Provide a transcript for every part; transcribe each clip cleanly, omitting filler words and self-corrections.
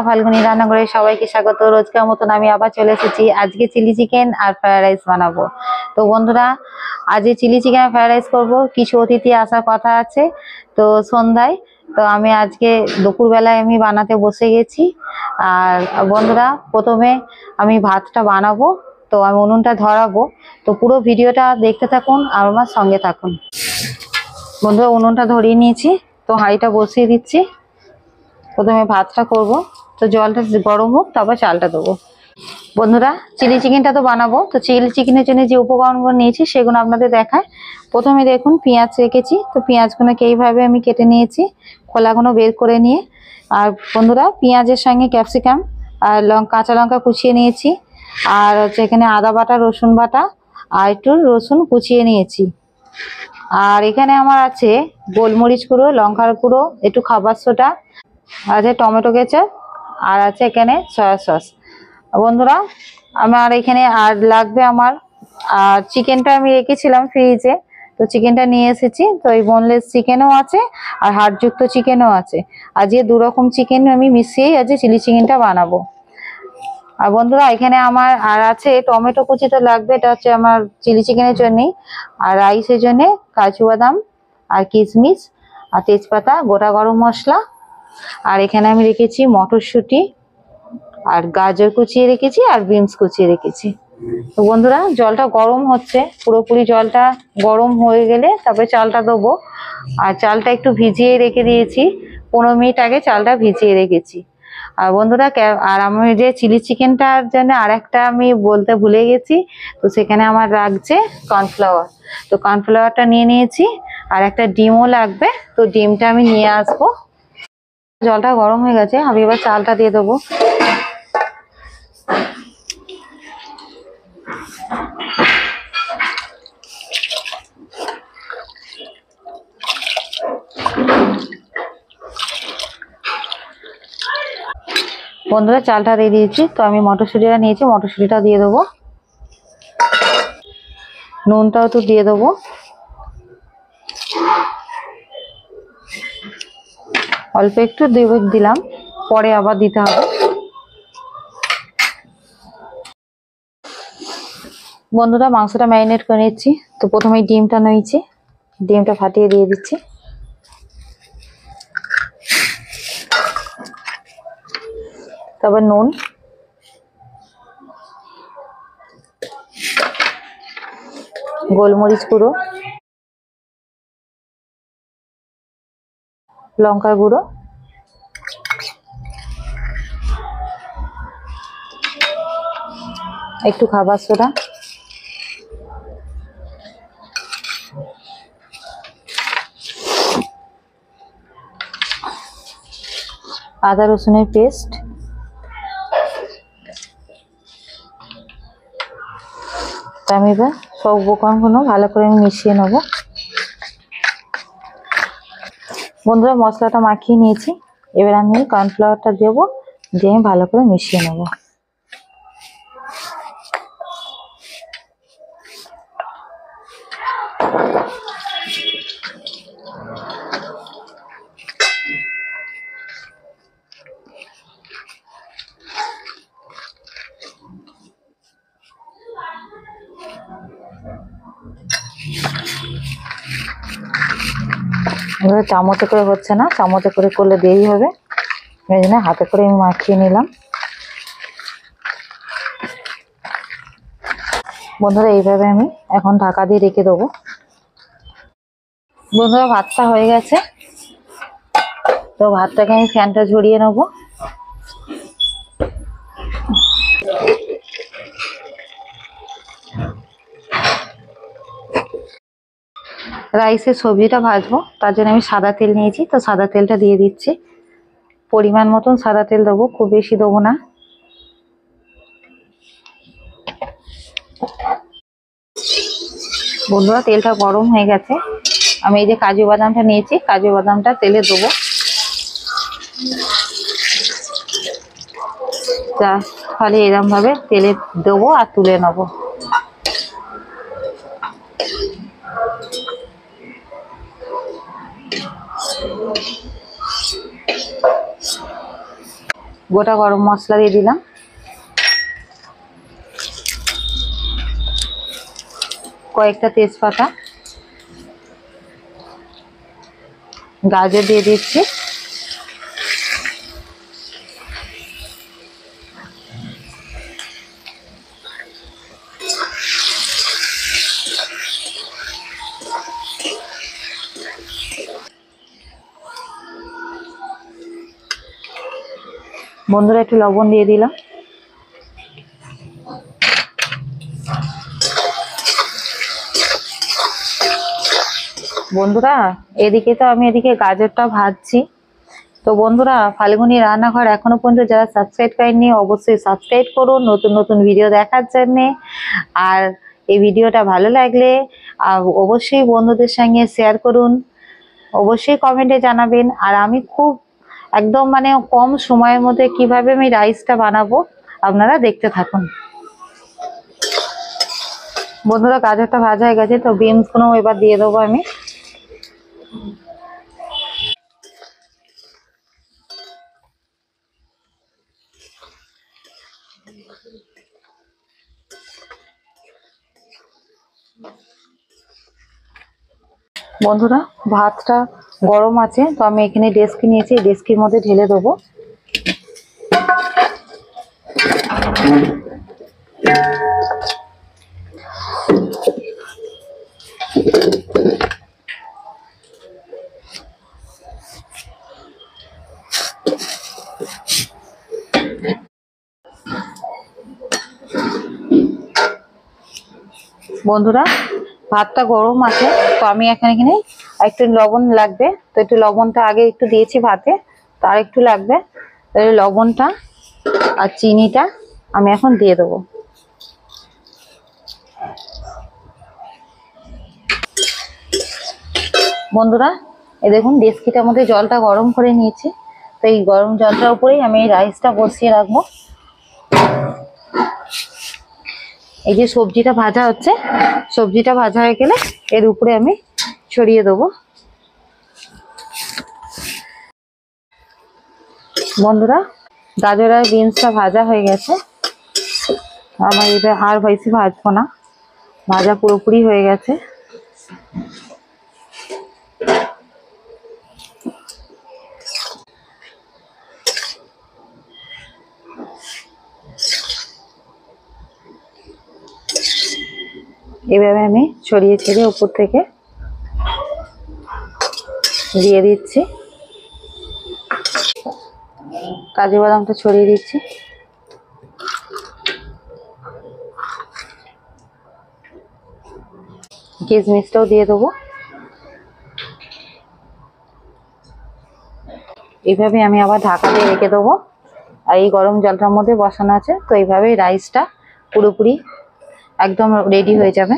ফাল্গুনি রান্নাঘরে সবাইকে স্বাগত। রোজকার মতন আমি আবার চলে এসেছি। আজকে চিলি চিকেন আর ফ্রাইড রাইস বানাবো। তো বন্ধুরা, আজকে চিলি চিকেন আর ফ্রাইড রাইস করবো। কিছু অতিথি আসার কথা আছে তো সন্ধ্যায়। তো আমি আজকে দুপুরবেলায় আমি বানাতে বসে গেছি। আর বন্ধুরা, প্রথমে আমি ভাতটা বানাবো, তো আমি উনুনটা ধরাবো। তো পুরো ভিডিওটা দেখতে থাকুন আর আমার সঙ্গে থাকুন। বন্ধুরা, উনুনটা ধরিয়ে নিয়েছি, তো হাঁড়িটা বসিয়ে দিচ্ছি। প্রথমে ভাতটা করব, তো জলটা গরম হোক, তারপর চালটা দেবো। বন্ধুরা, চিলি চিকেনটা তো বানাবো, তো চিলি চিকেনের জন্য যে উপকরণগুলো নিয়েছি সেগুলো আপনাদের দেখায়। প্রথমে দেখুন পেঁয়াজ রেখেছি, তো পেঁয়াজগুলোকে এইভাবে আমি কেটে নিয়েছি, খোলাগুলো বের করে নিয়ে। আর বন্ধুরা, পেঁয়াজের সঙ্গে ক্যাপসিকাম আর কাঁচা লঙ্কা কুচিয়ে নিয়েছি। আর হচ্ছে এখানে আদা বাটা, রসুন বাটা আর একটু রসুন কুচিয়ে নিয়েছি। আর এখানে আমার আছে গোলমরিচ গুঁড়ো, লঙ্কার গুঁড়ো, একটু খাবার সোডা, আছে টমেটো কেচাপ, আর আছে এখানে সয়া সস। বন্ধুরা, আমার এখানে আর লাগবে আমার চিকেনটা আমি রেখেছিলাম ফ্রিজে, তো চিকেনটা নিয়ে এসেছি। তো এই বোনলেস চিকেনও আছে আর হাড়যুক্ত চিকেনও আছে। আজকে দু রকম চিকেন আমি মিশিয়েই আজকে চিলি চিকেনটা বানাবো। আর বন্ধুরা, এখানে আমার আর আছে টমেটো কুচি, তো লাগবে, এটা হচ্ছে আমার চিলি চিকেনের জন্যই। আর রাইসের জন্য কাজু বাদাম আর কিশমিশ আর তেজপাতা, গোটা গরম মশলা। আর এখানে আমি রেখেছি মটরশুঁটি আর গাজর কুচিয়ে রেখেছি আর বিনস কুচিয়ে রেখেছি। তো বন্ধুরা, জলটা গরম হচ্ছে, পুরোপুরি জলটা গরম হয়ে গেলে তারপরে চালটা দেবো। আর চালটা একটু ভিজিয়ে রেখে দিয়েছি, 15 মিনিট আগে চালটা ভিজিয়ে রেখেছি। আর বন্ধুরা, আর আমি যে চিলি চিকেনটার জন্য আর একটা আমি বলতে ভুলে গেছি, তো সেখানে আমার লাগছে কর্নফ্লাওয়ার। তো কর্নফ্লাওয়ারটা নিয়ে নিয়েছি, আর একটা ডিমও লাগবে, তো ডিমটা আমি নিয়ে আসবো। জলটা গরম হয়ে গেছে, আমি এবার চালটা দিয়ে দেবো। বন্ধুরা, চালটা দিয়ে দিয়েছি, তো আমি মটরশুঁটিটা নিয়েছি, মটরশুঁটিটা দিয়ে দেবো। নুনটাও তো দিয়ে দেবো। অল্প একটু দিলাম, পরে আবার দিতে হবে। বন্ধুরা, মাংসটা ম্যারিনেট করে নিচ্ছি। তো প্রথমে ডিমটা নিয়েছি, ডিমটা ফাটিয়ে দিয়ে দিচ্ছি। তারপর নুন, গোলমরিচ গুঁড়ো, লঙ্কার গুঁড়ো, একটু খাবার সোডা, আদা রসুনের পেস্ট, আমি এবার সব উপকরণগুলো ভালো করে আমি মিশিয়ে নেব। বন্ধুরা, মশলাটা মাখিয়ে নিয়েছি, এবার আমি কর্নফ্লাওয়ারটা দেবো, দিয়ে আমি ভালো করে মিশিয়ে নেব। এবার চামচে করে হচ্ছে না, চামচে করে করলে দেরি হবে, এই জন্য হাতে করে আমি মাখিয়ে নিলাম। বন্ধুরা, এইভাবে আমি এখন ঢাকা দিয়ে রেখে দেবো। বন্ধুরা, ভাতটা হয়ে গেছে, তো ভাতটাকে আমি ফ্যানটা ঝরিয়ে নেবো। রাইসের সবজিটা ভাজবো, তার জন্য আমি সাদা তেল নিয়েছি, তো সাদা তেলটা দিয়ে দিচ্ছি। পরিমাণ মতন সাদা তেল দেবো, খুব বেশি দেবো না। বন্ধুরা, তেলটা গরম হয়ে গেছে, আমি এই যে কাজু বাদামটা নিয়েছি, কাজু বাদামটা তেলে দেবো। খালি এরকম ভাবে তেলে দেবো আর তুলে নেবো। গোটা গরম মশলা দিয়ে দিলাম, কয়েকটা তেজপাতা, গাজর দিয়ে দিচ্ছি, বন্ধুরা একটু লবণ দিয়ে দিলাম। বন্ধুরা এদিকে গাজরটা ভাজছি। তো বন্ধুরা, ফাল্গুনী রান্নাঘর এখনো পর্যন্ত যারা সাবস্ক্রাইব করেননি অবশ্যই সাবস্ক্রাইব করুন নতুন নতুন ভিডিও দেখার জন্যে। আর এই ভিডিওটা ভালো লাগলে অবশ্যই বন্ধুদের সঙ্গে শেয়ার করুন, অবশ্যই কমেন্টে জানাবেন। আর আমি খুব একদম মানে কম সময়ের মধ্যে কিভাবে আমি রাইসটা বানাবো আপনারা দেখতে থাকুন। বন্ধুরা গাজরটা ভাজা হয়ে গেছে, তো বিনসগুলো এবার দিয়ে দেবো আমি। বন্ধুরা ভাতটা গরম আছে, তো আমি এখানে ডেস্কি নিয়েছি, এই ডেস্কির মধ্যে ঢেলে দেবো। বন্ধুরা ভাতটা গরম আছে, তো আমি এখানে একটু লবণ লাগবে, তো একটু লবণটা আগে একটু দিয়েছি ভাতে, তো আর একটু লাগবে। লবণটা আর চিনিটা আমি এখন দিয়ে দেবো। বন্ধুরা এই দেখুন ডেস্কিটার মধ্যে জলটা গরম করে নিয়েছি, তো এই গরম জলটার উপরেই আমি এই রাইসটা বসিয়ে রাখবো। এই যে সবজিটা ভাজা হচ্ছে, সবজিটা ভাজা হয়ে গেলে এর উপরে আমি ছড়িয়ে দেবো। বন্ধুরা গাজর আর বিনসটা ভাজা হয়ে গেছে, আমার এটা আর বেশি ভাজবো না, ভাজা পুরোপুরি হয়ে গেছে। এভাবে আমি ছড়িয়ে ছেড়ে উপর থেকে দিয়ে দিচ্ছি, কাজু বাদামটা ছড়িয়ে দিচ্ছি, কিশমিশটাও দিয়ে দেবো। এইভাবে আমি আবার ঢাকা দিয়ে রেখে দেবো। আর এই গরম জলটার মধ্যে বসানো আছে, তো এইভাবেই রাইসটা পুরোপুরি একদম রেডি হয়ে যাবে,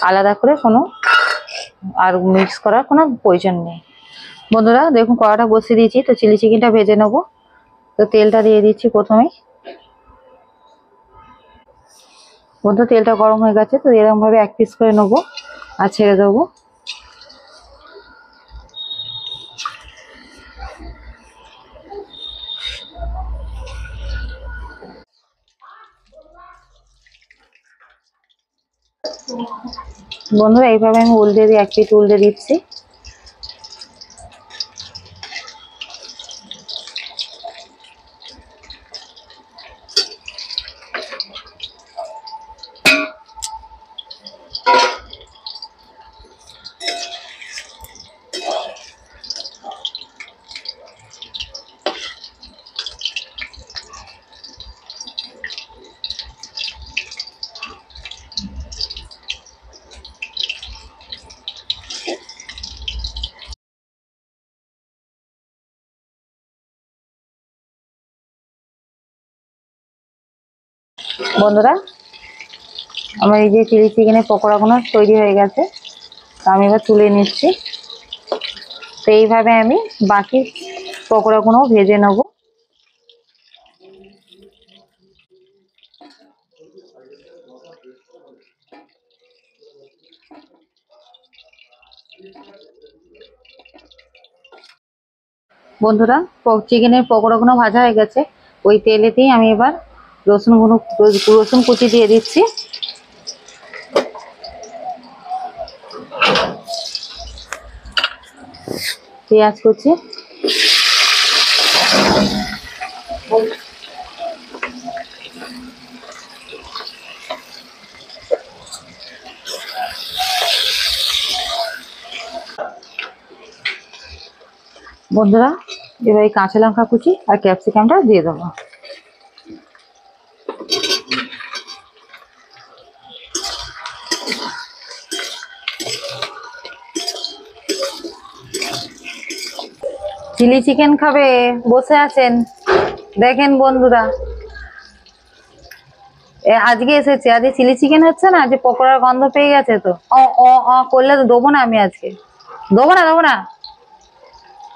আলাদা করে কোনো আর মিক্স করার কোনো প্রয়োজন নেই। বন্ধুরা দেখুন কড়াটা বসিয়ে দিয়েছি, তো চিলি চিকেনটা ভেজে নেবো। তো তেলটা দিয়ে দিচ্ছি প্রথমেই। বন্ধু তেলটা গরম হয়ে গেছে, তো এরকম ভাবে এক পিস করে নেবো আর ছেড়ে দেবো। বন্ধুরা এইভাবে আমি উল্টে দিয়ে এক পিঠ উল্টে দিচ্ছি। বন্ধুরা আমার এই যে চিলি চিকেনের পকোড়াগুলো তৈরি হয়ে গেছে, তো আমি এবার তুলে নিচ্ছি। তো এইভাবে আমি বাকি পকোড়াগুলো ভেজে নেবো। বন্ধুরা চিকেনের পকোড়াগুলো ভাজা হয়ে গেছে, ওই তেলেতেই আমি এবার রসুন কুচি দিয়ে দিচ্ছি। পেঁয়াজ কুচি, বন্ধুরা এবার এই কাঁচা লঙ্কা কুচি আর ক্যাপসিকামটা দিয়ে দেবো। চিলি চিকেন খাবে বসে আছেন, দেখেন বন্ধুরা আজকে এসেছে, আজকে চিলি চিকেন হচ্ছে না, আজকে পকোড়ার গন্ধ পেয়ে গেছে তো অ অ অ করলে তো দেবো না, আমি আজকে দেবো না।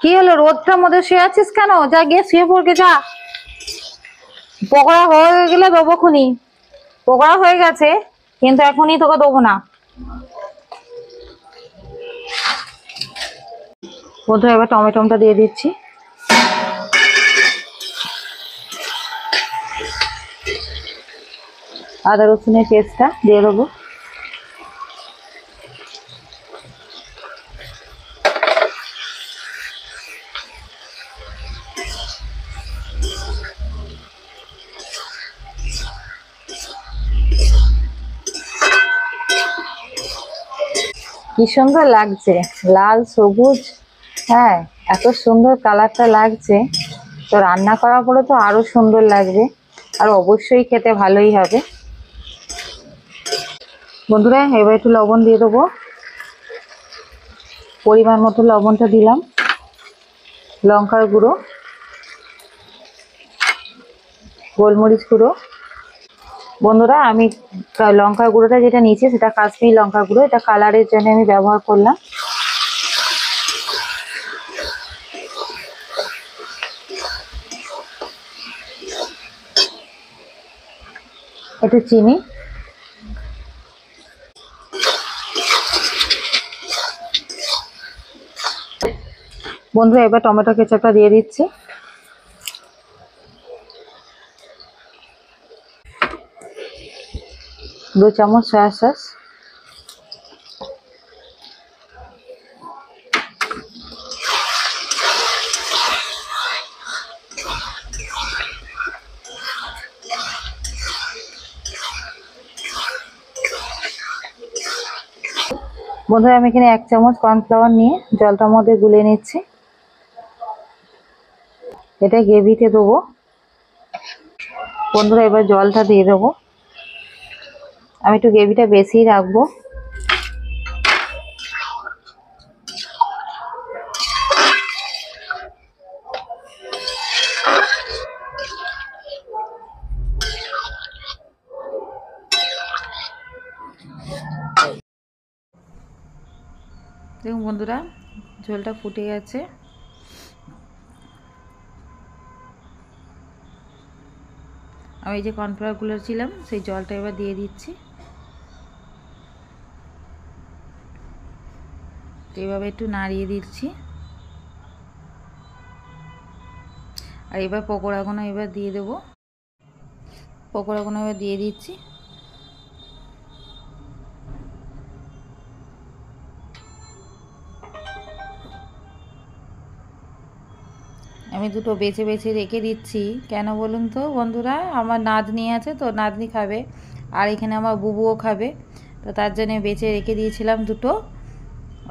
কি হলো, রোদটার মধ্যে শুয়ে আছিস কেন? যা গিয়ে শুয়ে পড়কে যা। পকোড়া হয়ে গেলে দেবো খুনি। পকোড়া হয়ে গেছে কিন্তু এখনই তোকে দেবো না। বন্ধুরা এবার টমেটোটা দিয়ে দিচ্ছি। আদা রসুনের পেস্টটা দিয়ে দেবো। কি সুন্দর লাগছে, লাল সবুজ, হ্যাঁ এত সুন্দর কালারটা লাগছে। তো রান্না করার পরে তো আরো সুন্দর লাগবে, আর অবশ্যই খেতে ভালোই হবে। বন্ধুরা এবার একটু লবণ দিয়ে দেবো, পরিমাণ মতো লবণটা দিলাম। লঙ্কার গুঁড়ো, গোলমরিচ গুঁড়ো। বন্ধুরা আমি লঙ্কার গুঁড়োটা যেটা নিয়েছি সেটা কাশ্মীরি লঙ্কার গুঁড়ো, এটা কালারের জন্য আমি ব্যবহার করলাম। একটু চিনি, বন্ধুরা এবার টমেটো কেচাপটা দিয়ে দিচ্ছি। 2 চামচ সয়া সস, বন্ধুরা আমি এখানে 1 চামচ কর্নফ্লাওয়ার নিয়ে জলটার মধ্যে গুলে নিচ্ছি। এটা গ্রেভিতে দেবো। বন্ধুরা এবার জলটা দিয়ে দেবো, আমি একটু গ্রেভিটা বেশি রাখবো। দেখুন বন্ধুরা ঝোলটা ফুটে গেছে। আমি যে কর্নফ্লাওয়ার গুলেছিলাম সেই জলটা এবার দিয়ে দিচ্ছি। এভাবে একটু নাড়িয়ে দিচ্ছি। আর এবার পকোড়াগুলো এবার দিয়ে দেবো। পকোড়াগুলো এবার দিয়ে দিচ্ছি। আমি দুটো বেছে বেছে রেখে দিচ্ছি, কেন বলুন তো বন্ধুরা, আমার নাতনি আছে তো, নাতনি খাবে আর এখানে আমার বুবুও খাবে, তো তার জন্য বেছে রেখে দিয়েছিলাম দুটো।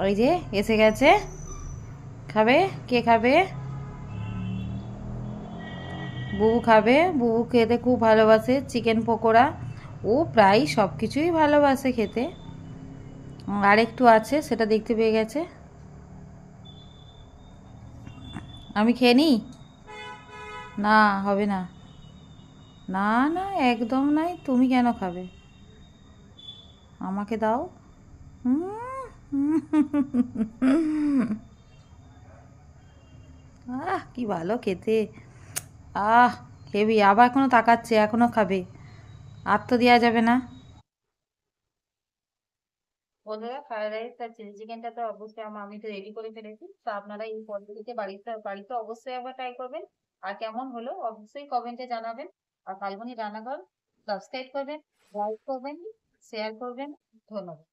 ওই যে এসে গেছে, খাবে, কে খাবে? বুবু খাবে, বুবু খেতে খুব ভালোবাসে চিকেন পকোড়া, ও প্রায় সব কিছুই ভালোবাসে খেতে। আর একটু আছে সেটা দেখতে পেয়ে গেছে। আমি খেয়ে নিই? না হবে না, না না একদম নাই, তুমি কেন খাবে? আমাকে দাও। আহ কি ভালো খেতে, আহ হেবি। আবার এখনো তাকাচ্ছে, এখনো খাবে, আর তো দেওয়া যাবে না। বন্ধুরা ফ্রাইড রাইস আর চিলি চিকেনটা তো অবশ্যই আমি তো রেডি করে ফেলেছি, তো আপনারা এই পদ্ধতিতে বাড়িতে বাড়িতে অবশ্যই একবার ট্রাই করবেন। আর কেমন হলো অবশ্যই কমেন্টে জানাবেন। আর ফাল্গুনী রান্নাঘর সাবস্ক্রাইব করবেন, লাইক করবেন, শেয়ার করবেন। ধন্যবাদ।